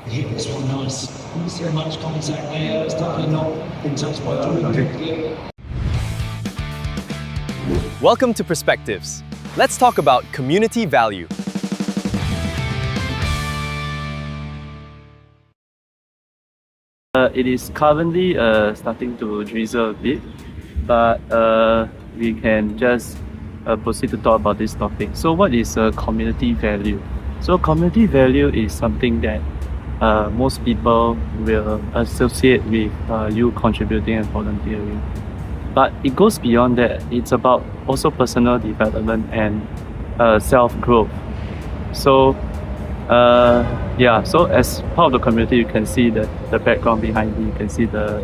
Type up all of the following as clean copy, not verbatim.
hit this one nice. Not so much contact there. It's definitely not been touched by Jordan. Welcome to Perspectives. Let's talk about community value. It is currently starting to drizzle a bit, but we can just proceed to talk about this topic. So what is community value? So community value is something that most people will associate with you contributing and volunteering. But it goes beyond that. It's about also personal development and self-growth. So so as part of the community, you can see the background behind me. You can see the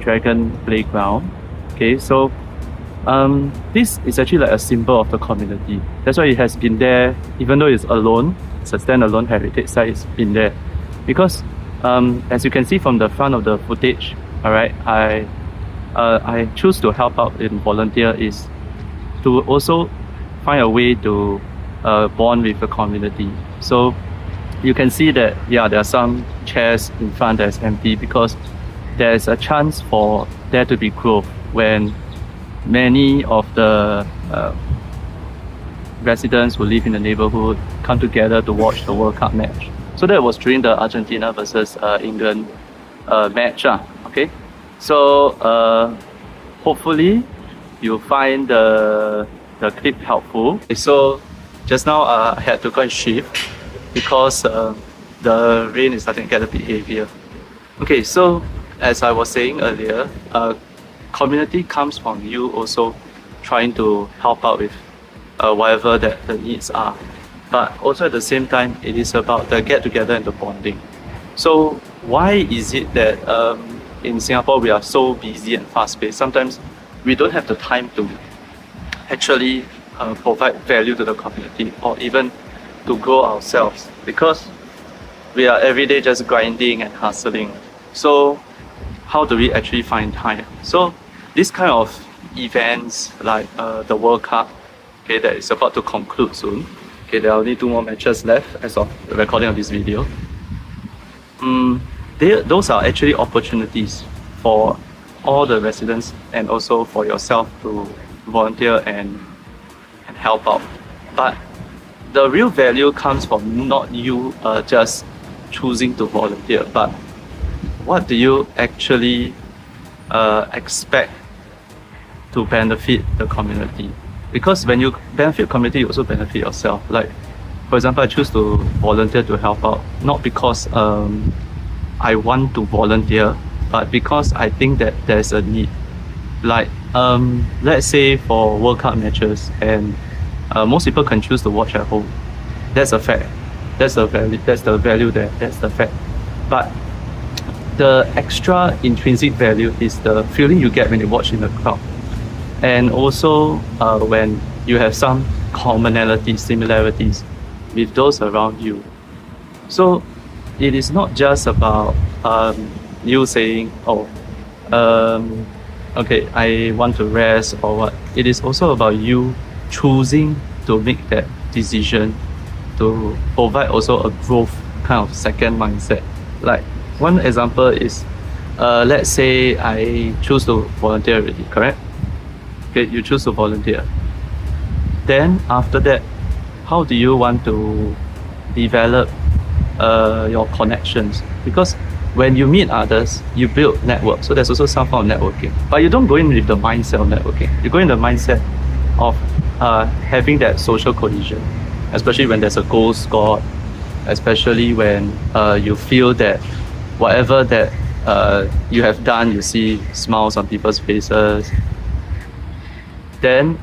dragon playground. Okay, so this is actually like a symbol of the community. That's why it has been there, even though it's alone. It's a standalone heritage site. It's been there because, as you can see from the front of the footage, all right, I choose to help out and volunteer is to also find a way to bond with the community. So you can see that there are some chairs in front that's empty because there's a chance for there to be growth when many of the residents who live in the neighborhood come together to watch the World Cup match. So that was during the Argentina versus England match. Okay, so hopefully you find the clip helpful. So just now I had to go and shift because the rain is starting to get a bit heavier. Okay, so as I was saying earlier, community comes from you also trying to help out with whatever that the needs are. But also at the same time, it is about the get together and the bonding. So why is it that in Singapore we are so busy and fast paced? Sometimes we don't have the time to actually provide value to the community or even to grow ourselves because we are every day just grinding and hustling. So how do we actually find time? So this kind of events like the World Cup, okay, that is about to conclude soon. Okay, there are only 2 more matches left as of the recording of this video. Those are actually opportunities for all the residents and also for yourself to volunteer and help out. But the real value comes from not you just choosing to volunteer, but what do you actually expect to benefit the community? Because when you benefit community, you also benefit yourself. Like, for example, I choose to volunteer to help out, not because I want to volunteer, but because I think that there's a need. Like, let's say for World Cup matches, and most people can choose to watch at home. That's a fact. That's the value there. That's the fact. But the extra intrinsic value is the feeling you get when you watch in the crowd. And also when you have some commonalities, similarities with those around you. So it is not just about you saying, okay, I want to rest or what. It is also about you choosing to make that decision to provide also a growth kind of second mindset. Like one example is, let's say I choose to volunteer already, correct? Okay, you choose to volunteer. Then after that, how do you want to develop your connections? Because when you meet others, you build network. So there's also some form of networking. But you don't go in with the mindset of networking. You go in the mindset of having that social cohesion, especially when there's a goal scored, especially when you feel that whatever that you have done, you see smiles on people's faces. Then,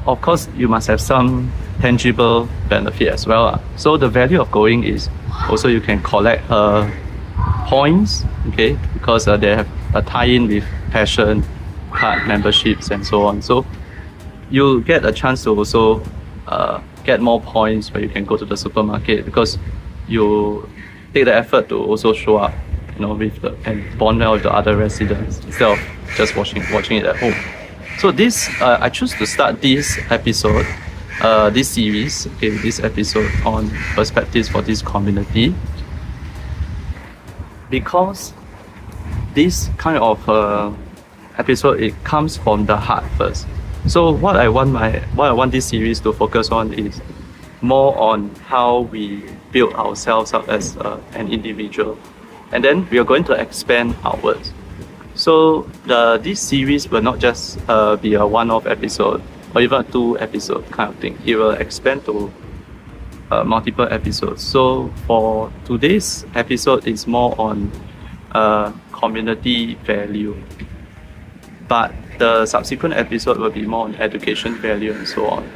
of course, you must have some tangible benefit as well. So the value of going is also you can collect points, okay, because they have a tie-in with passion, card memberships, and so on. So you get a chance to also get more points where you can go to the supermarket because you take the effort to also show up, with and bond well with the other residents instead of just watching it at home. So this, I choose to start this episode this series, okay, this episode on perspectives for this community, because this kind of episode, it comes from the heart first. So what I want this series to focus on is more on how we build ourselves up as an individual, and then we are going to expand outwards. So this series will not just be a one-off episode or even a 2-episode kind of thing. It will expand to multiple episodes. So for today's episode, it's more on community value, but the subsequent episode will be more on education value and so on.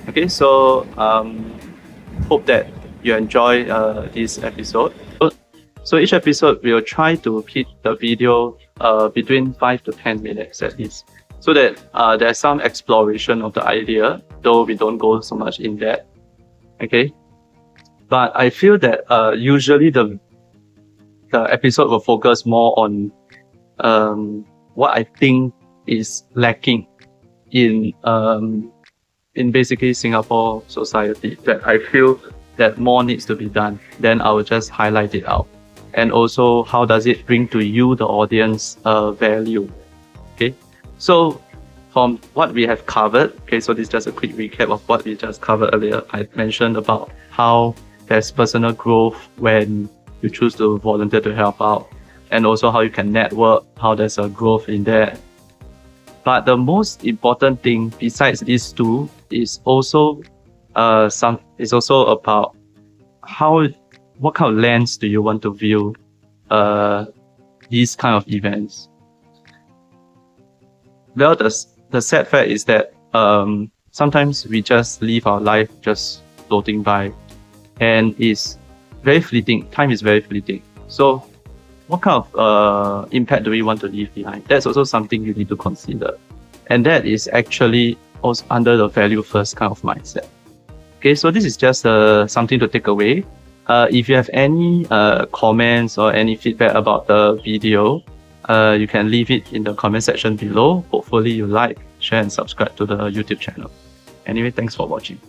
Okay, so hope that you enjoy this episode. So each episode we'll try to keep the video between 5 to 10 minutes at least, so that there's some exploration of the idea, though we don't go so much in depth. Okay, but I feel that usually the episode will focus more on what I think is lacking in basically Singapore society, that I feel that more needs to be done. Then I will just highlight it out. And also, how does it bring to you, the audience, value? Okay, so from what we have covered, okay, so this is just a quick recap of what we just covered earlier. I mentioned about how there's personal growth when you choose to volunteer to help out, and also how you can network, how there's a growth in that. But the most important thing besides these two is also about what kind of lens do you want to view these kind of events. Well, the sad fact is that sometimes we just live our life just floating by, and it's very fleeting. Time is very fleeting. So what kind of impact do we want to leave behind? That's also something you need to consider. And that is actually also under the value first kind of mindset. Okay, so this is just something to take away. If you have any comments or any feedback about the video, you can leave it in the comment section below. Hopefully you like, share and subscribe to the YouTube channel. Anyway, thanks for watching.